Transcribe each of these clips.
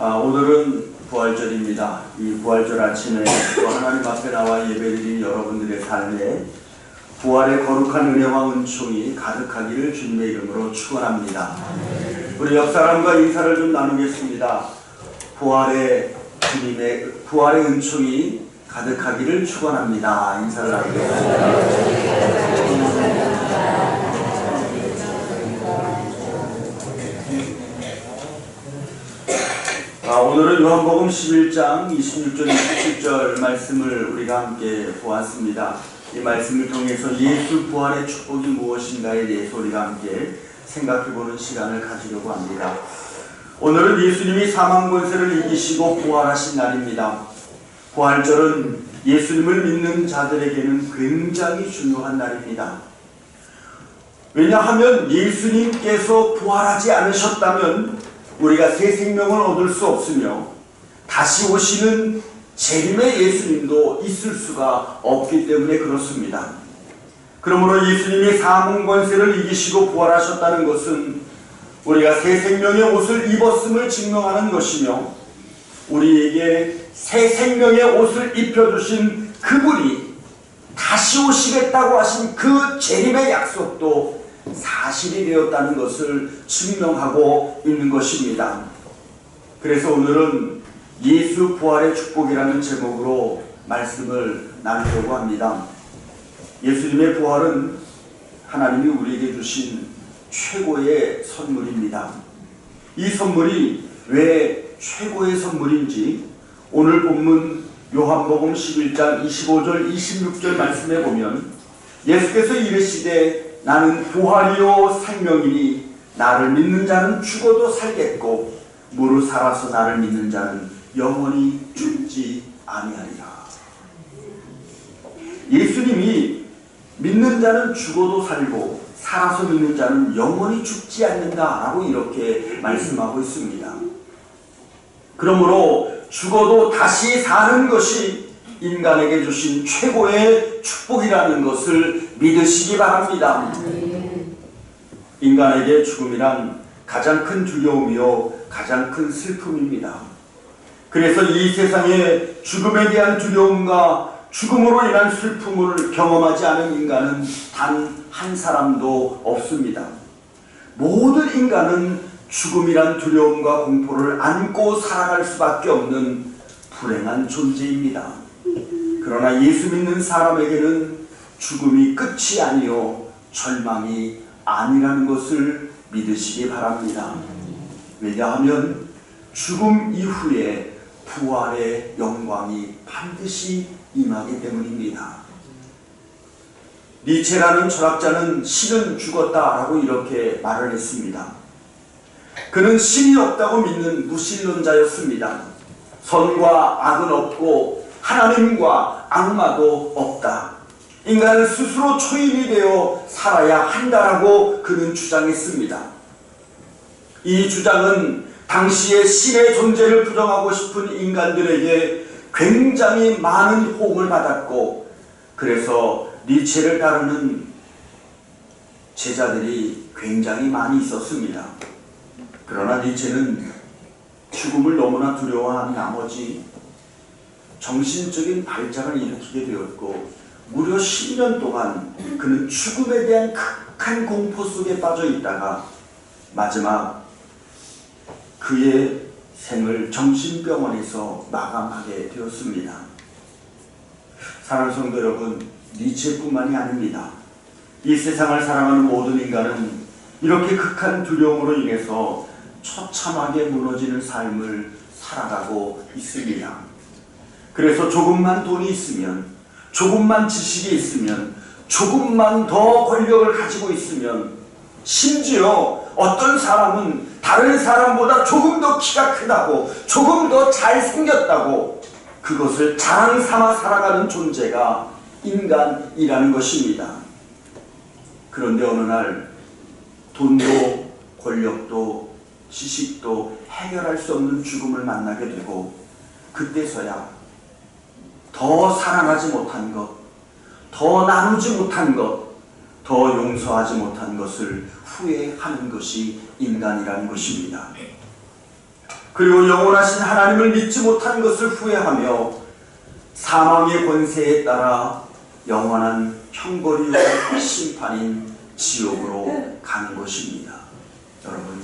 오늘은 부활절입니다. 이 부활절 아침에 또 하나님 앞에 나와 예배드린 여러분들의 삶에 부활의 거룩한 은혜와 은총이 가득하기를 주님의 이름으로 축원합니다. 우리 옆 사람과 인사를 좀 나누겠습니다. 부활의 주님의 부활의 은총이 가득하기를 축원합니다. 인사를 나누겠습니다. 오늘은 요한복음 11장 26절 27절 말씀을 우리가 함께 보았습니다. 이 말씀을 통해서 예수 부활의 축복이 무엇인가에 대해서 우리가 함께 생각해보는 시간을 가지려고 합니다. 오늘은 예수님이 사망 권세를 이기시고 부활하신 날입니다. 부활절은 예수님을 믿는 자들에게는 굉장히 중요한 날입니다. 왜냐하면 예수님께서 부활하지 않으셨다면 우리가 새 생명을 얻을 수 없으며 다시 오시는 재림의 예수님도 있을 수가 없기 때문에 그렇습니다. 그러므로 예수님이 사망 권세를 이기시고 부활하셨다는 것은 우리가 새 생명의 옷을 입었음을 증명하는 것이며 우리에게 새 생명의 옷을 입혀주신 그분이 다시 오시겠다고 하신 그 재림의 약속도 사실이 되었다는 것을 증명하고 있는 것입니다. 그래서 오늘은 예수 부활의 축복이라는 제목으로 말씀을 나누려고 합니다. 예수님의 부활은 하나님이 우리에게 주신 최고의 선물입니다. 이 선물이 왜 최고의 선물인지 오늘 본문 요한복음 11장 25절 26절 말씀에 보면 예수께서 이르시되 나는 부활이요 생명이니 나를 믿는 자는 죽어도 살겠고 무릇 살아서 나를 믿는 자는 영원히 죽지 아니하리라. 예수님이 믿는 자는 죽어도 살고 살아서 믿는 자는 영원히 죽지 않는다라고 이렇게 말씀하고 있습니다. 그러므로 죽어도 다시 사는 것이 인간에게 주신 최고의 축복이라는 것을 믿으시기 바랍니다. 인간에게 죽음이란 가장 큰 두려움이요 가장 큰 슬픔입니다. 그래서 이 세상에 죽음에 대한 두려움과 죽음으로 인한 슬픔을 경험하지 않은 인간은 단 한 사람도 없습니다. 모든 인간은 죽음이란 두려움과 공포를 안고 살아갈 수밖에 없는 불행한 존재입니다. 그러나 예수 믿는 사람에게는 죽음이 끝이 아니요 절망이 아니라는 것을 믿으시기 바랍니다. 왜냐하면 죽음 이후에 부활의 영광이 반드시 임하기 때문입니다. 니체라는 철학자는 신은 죽었다라고 이렇게 말을 했습니다. 그는 신이 없다고 믿는 무신론자였습니다. 선과 악은 없고 하나님과 악마도 없다. 인간은 스스로 초인이 되어 살아야 한다라고 그는 주장했습니다. 이 주장은 당시의 신의 존재를 부정하고 싶은 인간들에게 굉장히 많은 호응을 받았고 그래서 니체를 따르는 제자들이 굉장히 많이 있었습니다. 그러나 니체는 죽음을 너무나 두려워한 나머지 정신적인 발작을 일으키게 되었고 무려 10년 동안 그는 죽음에 대한 극한 공포 속에 빠져 있다가 마지막 그의 생을 정신병원에서 마감하게 되었습니다. 사랑하는 성도 여러분, 니체뿐만이 아닙니다. 이 세상을 살아가는 모든 인간은 이렇게 극한 두려움으로 인해서 처참하게 무너지는 삶을 살아가고 있습니다. 그래서 조금만 돈이 있으면, 조금만 지식이 있으면, 조금만 더 권력을 가지고 있으면, 심지어 어떤 사람은 다른 사람보다 조금 더 키가 크다고, 조금 더 잘생겼다고 그것을 자랑 삼아 살아가는 존재가 인간이라는 것입니다. 그런데 어느 날 돈도 권력도 지식도 해결할 수 없는 죽음을 만나게 되고 그때서야 더 사랑하지 못한 것, 더 나누지 못한 것, 더 용서하지 못한 것을 후회하는 것이 인간이라는 것입니다. 그리고 영원하신 하나님을 믿지 못한 것을 후회하며 사망의 권세에 따라 영원한 형벌이요 심판인 지옥으로 가는 것입니다. 여러분,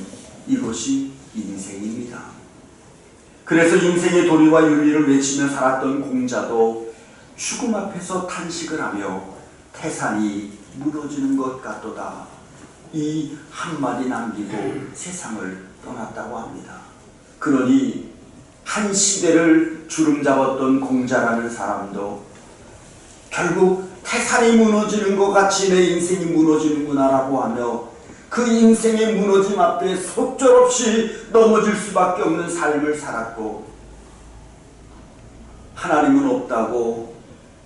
이것이 인생입니다. 그래서 인생의 도리와 윤리를 외치며 살았던 공자도 죽음 앞에서 탄식을 하며 태산이 무너지는 것 같도다, 이 한마디 남기고 세상을 떠났다고 합니다. 그러니 한 시대를 주름잡았던 공자라는 사람도 결국 태산이 무너지는 것 같이 내 인생이 무너지는구나 라고 하며 그 인생의 무너짐 앞에 속절없이 넘어질 수밖에 없는 삶을 살았고, 하나님은 없다고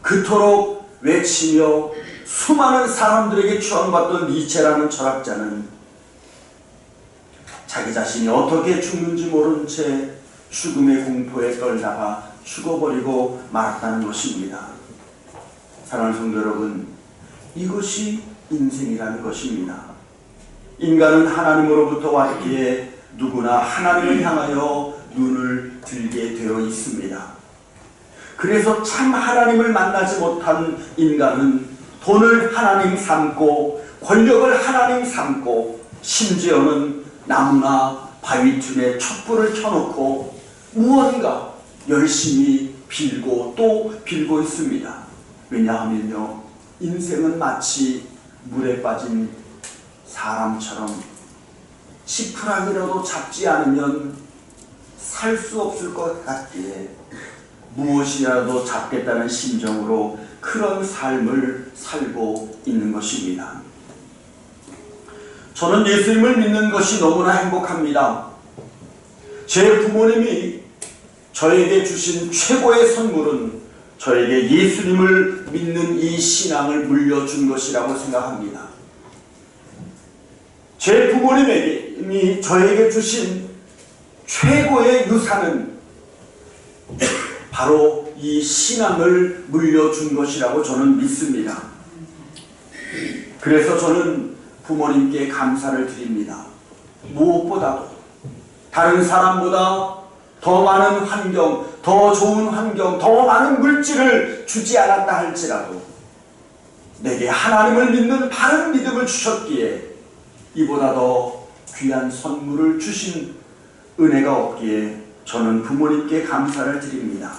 그토록 외치며 수많은 사람들에게 추앙받던 니체라는 철학자는 자기 자신이 어떻게 죽는지 모른 채 죽음의 공포에 떨다가 죽어버리고 말았다는 것입니다. 사랑하는 성도 여러분, 이것이 인생이라는 것입니다. 인간은 하나님으로부터 왔기에 누구나 하나님을 향하여 눈을 들게 되어 있습니다. 그래서 참 하나님을 만나지 못한 인간은 돈을 하나님 삼고 권력을 하나님 삼고 심지어는 나무나 바위틈에 촛불을 켜놓고 무언가 열심히 빌고 또 빌고 있습니다. 왜냐하면요, 인생은 마치 물에 빠진 사람처럼 지푸라기라도 잡지 않으면 살 수 없을 것 같기에 무엇이라도 잡겠다는 심정으로 그런 삶을 살고 있는 것입니다. 저는 예수님을 믿는 것이 너무나 행복합니다. 제 부모님이 저에게 주신 최고의 선물은 저에게 예수님을 믿는 이 신앙을 물려준 것이라고 생각합니다. 제 부모님이 저에게 주신 최고의 유산은 바로 이 신앙을 물려준 것이라고 저는 믿습니다. 그래서 저는 부모님께 감사를 드립니다. 무엇보다도 다른 사람보다 더 많은 환경, 더 좋은 환경, 더 많은 물질을 주지 않았다 할지라도 내게 하나님을 믿는 바른 믿음을 주셨기에 이보다 더 귀한 선물을 주신 은혜가 없기에 저는 부모님께 감사를 드립니다.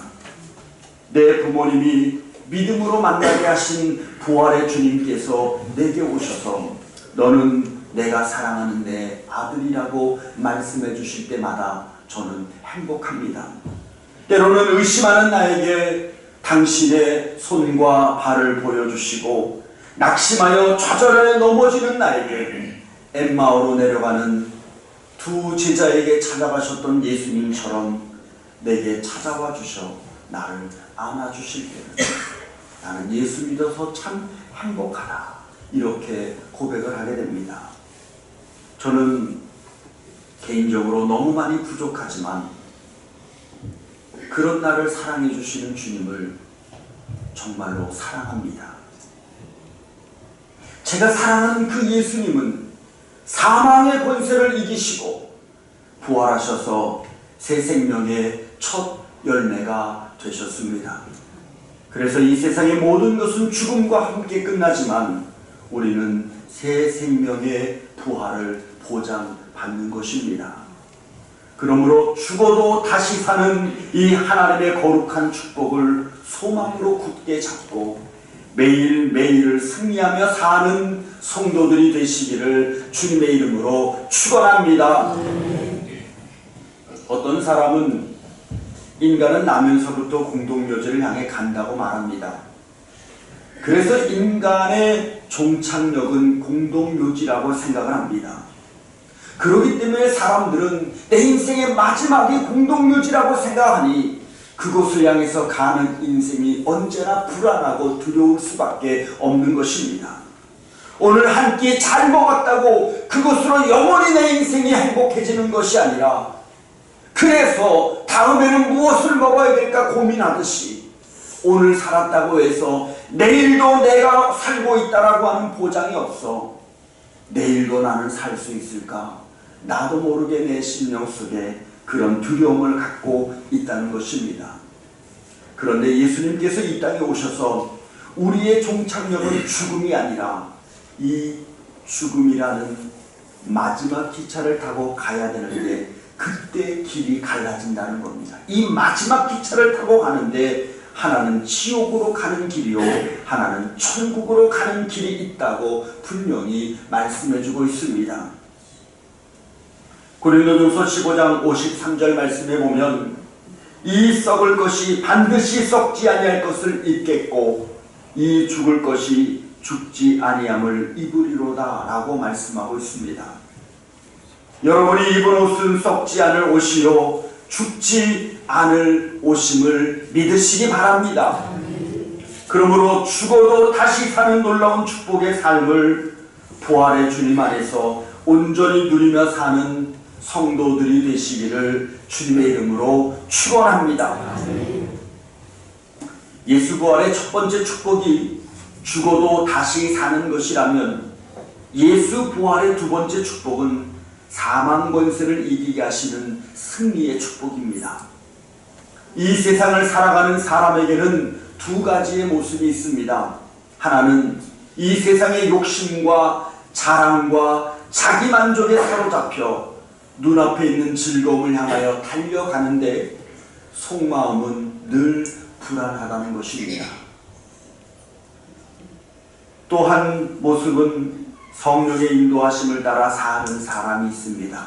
내 부모님이 믿음으로 만나게 하신 부활의 주님께서 내게 오셔서 너는 내가 사랑하는 내 아들이라고 말씀해 주실 때마다 저는 행복합니다. 때로는 의심하는 나에게 당신의 손과 발을 보여주시고 낙심하여 좌절에 넘어지는 나에게 엠마오로 내려가는 두 제자에게 찾아가셨던 예수님처럼 내게 찾아와 주셔 나를 안아주실 때는 나는 예수 믿어서 참 행복하다, 이렇게 고백을 하게 됩니다. 저는 개인적으로 너무 많이 부족하지만 그런 나를 사랑해 주시는 주님을 정말로 사랑합니다. 제가 사랑하는 그 예수님은 사망의 권세를 이기시고 부활하셔서 새 생명의 첫 열매가 되셨습니다. 그래서 이 세상의 모든 것은 죽음과 함께 끝나지만 우리는 새 생명의 부활을 보장받는 것입니다. 그러므로 죽어도 다시 사는 이 하나님의 거룩한 축복을 소망으로 굳게 잡고 매일매일을 승리하며 사는 성도들이 되시기를 주님의 이름으로 축원합니다. 어떤 사람은 인간은 나면서부터 공동묘지를 향해 간다고 말합니다. 그래서 인간의 종착역은 공동묘지라고 생각을 합니다. 그렇기 때문에 사람들은 내 인생의 마지막이 공동묘지라고 생각하니 그곳을 향해서 가는 인생이 언제나 불안하고 두려울 수밖에 없는 것입니다. 오늘 한 끼 잘 먹었다고 그것으로 영원히 내 인생이 행복해지는 것이 아니라, 그래서 다음에는 무엇을 먹어야 될까 고민하듯이 오늘 살았다고 해서 내일도 내가 살고 있다라고 하는 보장이 없어. 내일도 나는 살 수 있을까? 나도 모르게 내 심령 속에 그런 두려움을 갖고 있다는 것입니다. 그런데 예수님께서 이 땅에 오셔서 우리의 종착역은 죽음이 아니라 이 죽음이라는 마지막 기차를 타고 가야 되는데 그때 길이 갈라진다는 겁니다. 이 마지막 기차를 타고 가는데 하나는 지옥으로 가는 길이요 하나는 천국으로 가는 길이 있다고 분명히 말씀해주고 있습니다. 고린도전서 15장 53절 말씀에 보면 이 썩을 것이 반드시 썩지 아니할 것을 입겠고 이 죽을 것이 죽지 아니함을 입으리로다 라고 말씀하고 있습니다. 여러분이 입은 옷은 썩지 않을 옷이요 죽지 않을 옷임을 믿으시기 바랍니다. 그러므로 죽어도 다시 사는 놀라운 축복의 삶을 부활의 주님 안에서 온전히 누리며 사는 성도들이 되시기를 주님의 이름으로 축원합니다. 예수 부활의 첫 번째 축복이 죽어도 다시 사는 것이라면 예수 부활의 두 번째 축복은 사망 권세를 이기게 하시는 승리의 축복입니다. 이 세상을 살아가는 사람에게는 두 가지의 모습이 있습니다. 하나는 이 세상의 욕심과 자랑과 자기 만족에 사로잡혀 눈앞에 있는 즐거움을 향하여 달려가는데 속마음은 늘 불안하다는 것입니다. 또 한 모습은 성령의 인도하심을 따라 사는 사람이 있습니다.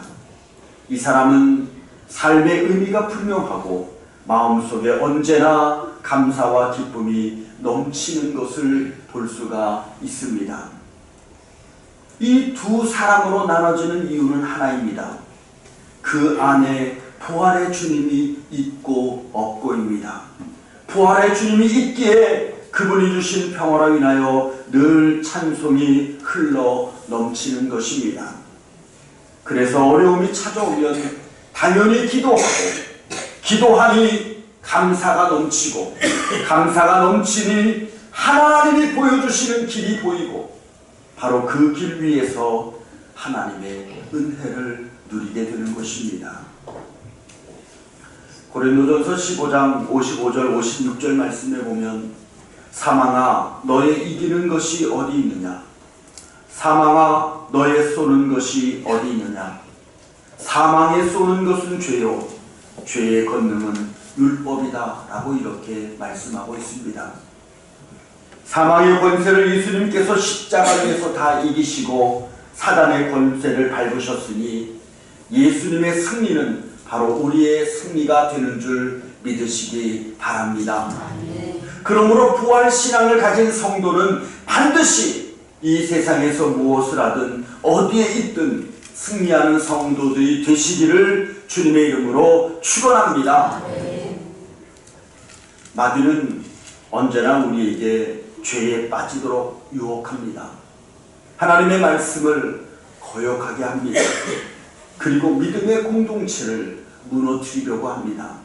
이 사람은 삶의 의미가 분명하고 마음속에 언제나 감사와 기쁨이 넘치는 것을 볼 수가 있습니다. 이 두 사람으로 나눠지는 이유는 하나입니다. 그 안에 부활의 주님이 있고 없고입니다. 부활의 주님이 있기에 그분이 주신 평화로 인하여 늘 찬송이 흘러 넘치는 것입니다. 그래서 어려움이 찾아오면 당연히 기도하고 기도하니 감사가 넘치고 감사가 넘치니 하나님이 보여주시는 길이 보이고 바로 그 길 위에서 하나님의 은혜를 누리게 되는 것입니다. 고린도전서 15장 55절 56절 말씀에 보면 사망아 너의 이기는 것이 어디 있느냐 사망아 너의 쏘는 것이 어디 있느냐 사망에 쏘는 것은 죄요 죄의 권능은 율법이다 라고 이렇게 말씀하고 있습니다. 사망의 권세를 예수님께서 십자가에서 다 이기시고 사단의 권세를 밟으셨으니 예수님의 승리는 바로 우리의 승리가 되는 줄 믿으시기 바랍니다. 그러므로 부활신앙을 가진 성도는 반드시 이 세상에서 무엇을 하든 어디에 있든 승리하는 성도들이 되시기를 주님의 이름으로 축원합니다. 마귀는 언제나 우리에게 죄에 빠지도록 유혹합니다. 하나님의 말씀을 거역하게 합니다. 그리고 믿음의 공동체를 무너뜨리려고 합니다.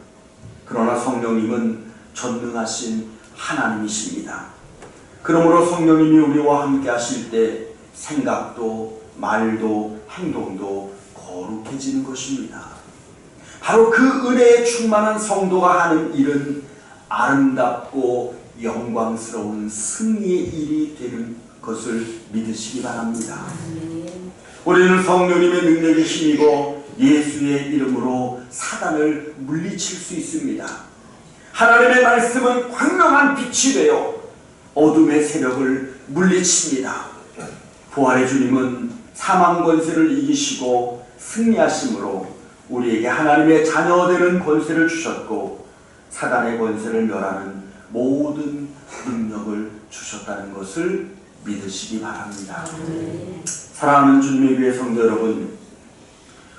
그러나 성령님은 전능하신 하나님이십니다. 그러므로 성령님이 우리와 함께 하실 때 생각도 말도 행동도 거룩해지는 것입니다. 바로 그 은혜에 충만한 성도가 하는 일은 아름답고 영광스러운 승리의 일이 되는 것을 믿으시기 바랍니다. 우리는 성령님의 능력이 힘이고 예수의 이름으로 사단을 물리칠 수 있습니다. 하나님의 말씀은 광명한 빛이 되어 어둠의 세력을 물리칩니다. 부활의 주님은 사망 권세를 이기시고 승리하심으로 우리에게 하나님의 자녀되는 권세를 주셨고 사단의 권세를 멸하는 모든 능력을 주셨다는 것을 믿으시기 바랍니다. 사랑하는 주님의 교회 성도 여러분,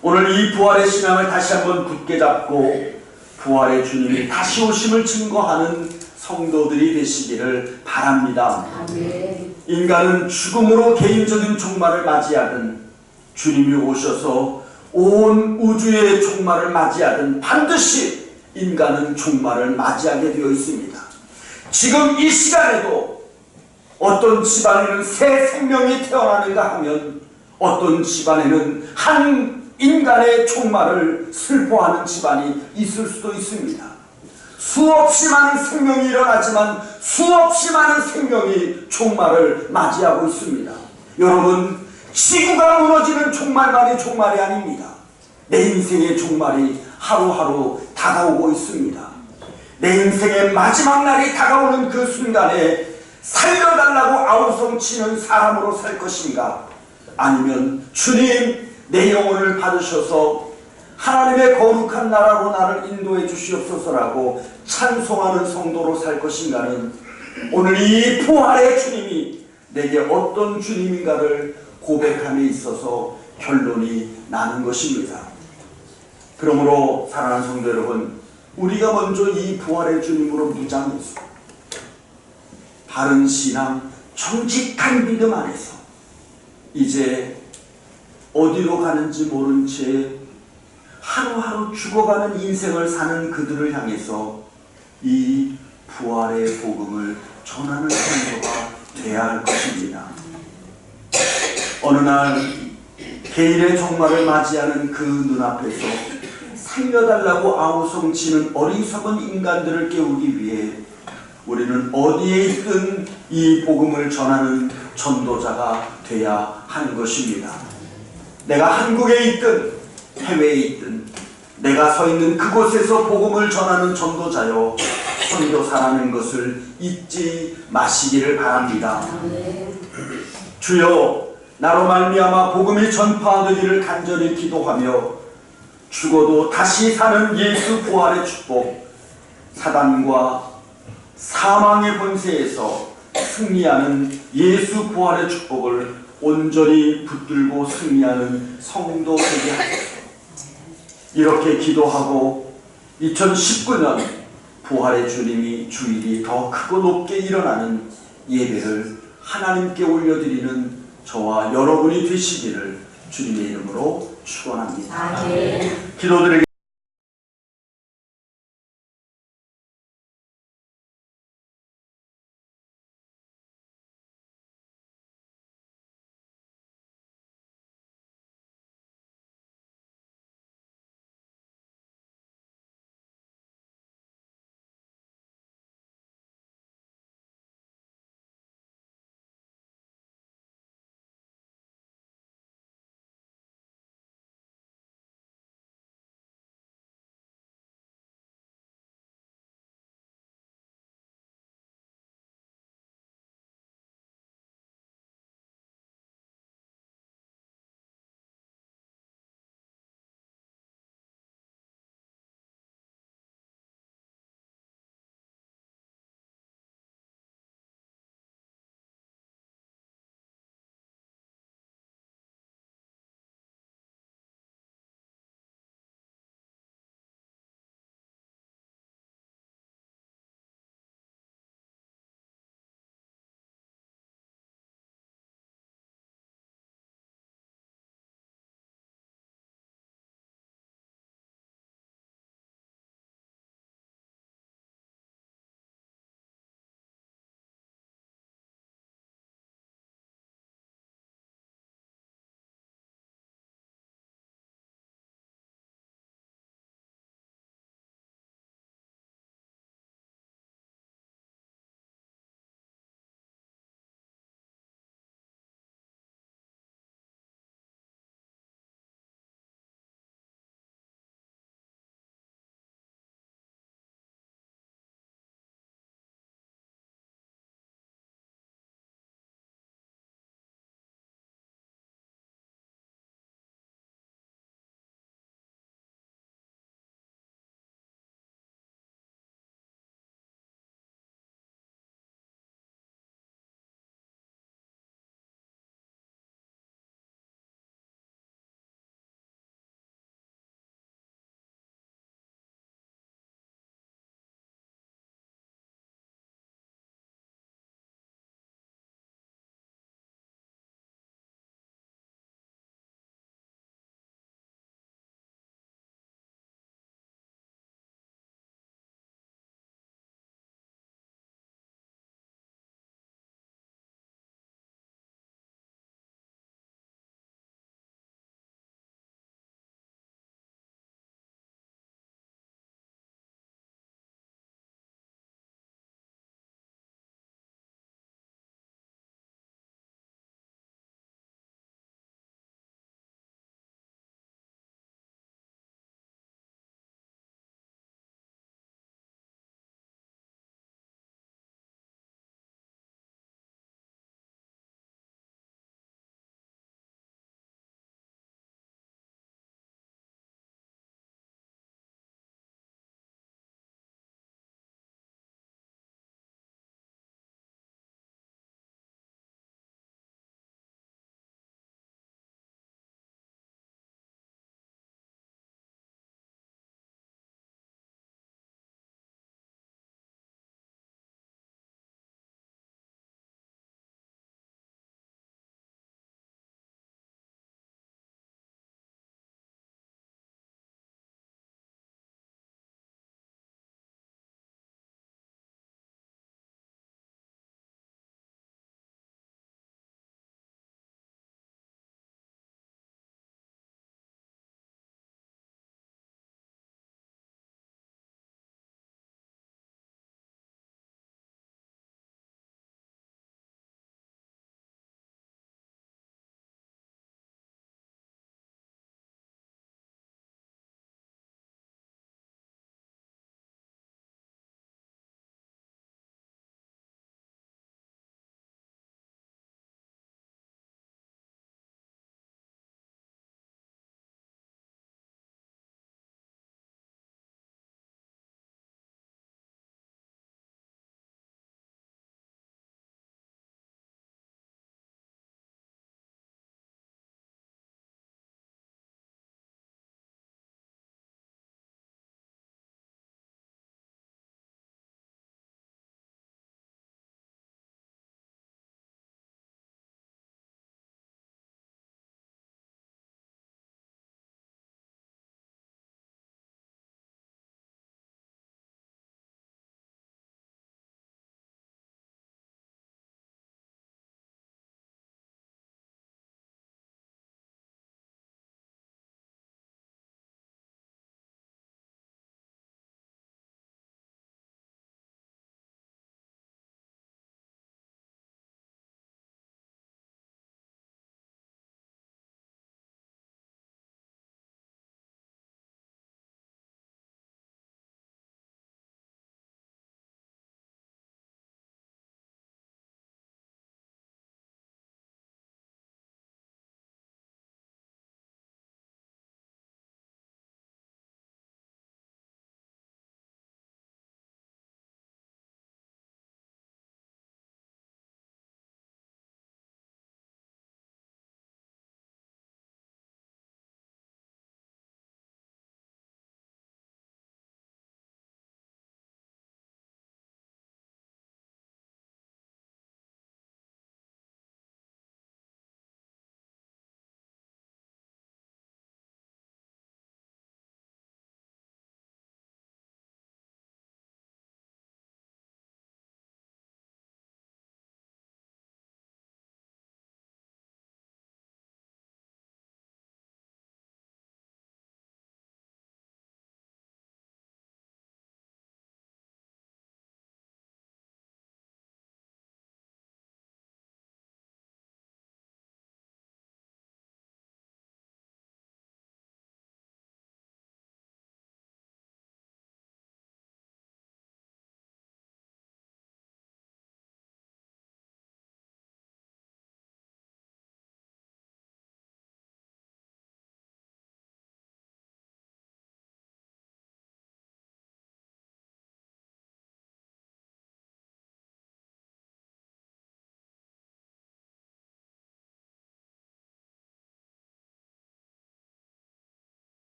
오늘 이 부활의 신앙을 다시 한번 굳게 잡고 부활의 주님이 다시 오심을 증거하는 성도들이 되시기를 바랍니다. 인간은 죽음으로 개인적인 종말을 맞이하든 주님이 오셔서 온 우주의 종말을 맞이하든 반드시 인간은 종말을 맞이하게 되어 있습니다. 지금 이 시간에도 어떤 집안에는 새 생명이 태어나는가 하면 어떤 집안에는 한 인간의 종말을 슬퍼하는 집안이 있을 수도 있습니다. 수없이 많은 생명이 일어나지만 수없이 많은 생명이 종말을 맞이하고 있습니다. 여러분, 지구가 무너지는 종말만이 종말이 아닙니다. 내 인생의 종말이 하루하루 다가오고 있습니다. 내 인생의 마지막 날이 다가오는 그 순간에 살려달라고 아우성치는 사람으로 살 것인가, 아니면 주님 내 영혼을 받으셔서 하나님의 거룩한 나라로 나를 인도해 주시옵소서라고 찬송하는 성도로 살 것인가는 오늘 이 부활의 주님이 내게 어떤 주님인가를 고백함에 있어서 결론이 나는 것입니다. 그러므로 사랑하는 성도 여러분, 우리가 먼저 이 부활의 주님으로 무장해서 바른 신앙, 정직한 믿음 안에서 이제 어디로 가는지 모른 채 하루하루 죽어가는 인생을 사는 그들을 향해서 이 부활의 복음을 전하는 성도가 되어야 할 것입니다. 어느 날 개인의 종말을 맞이하는 그 눈앞에서 살려달라고 아우성치는 어리석은 인간들을 깨우기 위해 우리는 어디에 있든 이 복음을 전하는 전도자가 되어야 하는 것입니다. 내가 한국에 있든 해외에 있든 내가 서 있는 그곳에서 복음을 전하는 전도자요 선교사라는 것을 잊지 마시기를 바랍니다. 주여, 나로 말미암아 복음이 전파되기를 간절히 기도하며 죽어도 다시 사는 예수 부활의 축복, 사단과 사망의 권세에서 승리하는 예수 부활의 축복을 온전히 붙들고 승리하는 성도 되게 하소서. 이렇게 기도하고 2019년 부활의 주님이 주일이 더 크고 높게 일어나는 예배를 하나님께 올려드리는 저와 여러분이 되시기를 주님의 이름으로 축원합니다. 기도드리겠습니다.